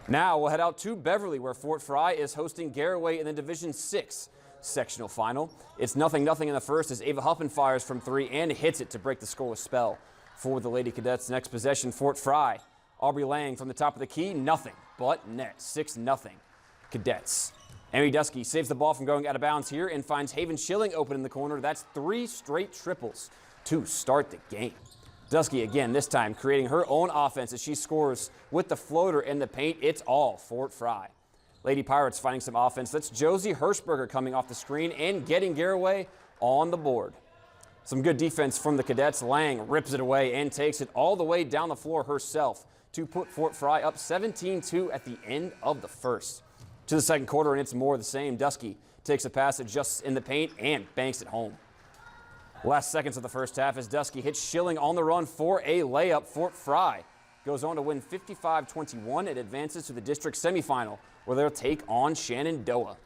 Now we'll head out to Beverly, where Fort Frye is hosting Garaway in the Division 6 sectional final. It's 0-0 in the first as Ava Huffman fires from 3 and hits it to break the scoreless spell for the Lady Cadets. Next possession, Fort Frye. Aubrey Lang from the top of the key, nothing but net. 6-0 Cadets. Emmy Dusky saves the ball from going out of bounds here and finds Haven Schilling open in the corner. That's 3 straight triples to start the game. Dusky again, this time creating her own offense as she scores with the floater in the paint. It's all Fort Frye. Lady Pirates finding some offense. That's Josie Hirschberger coming off the screen and getting Garaway on the board. Some good defense from the Cadets. Lang rips it away and takes it all the way down the floor herself to put Fort Frye up 17-2 at the end of the first. To the second quarter, and it's more of the same. Dusky takes a pass, adjusts in the paint, and banks it home. Last seconds of the first half as Dusky hits Schilling on the run for a layup. Fort Frye goes on to win 55-21. It advances to the district semifinal where they'll take on Shenandoah.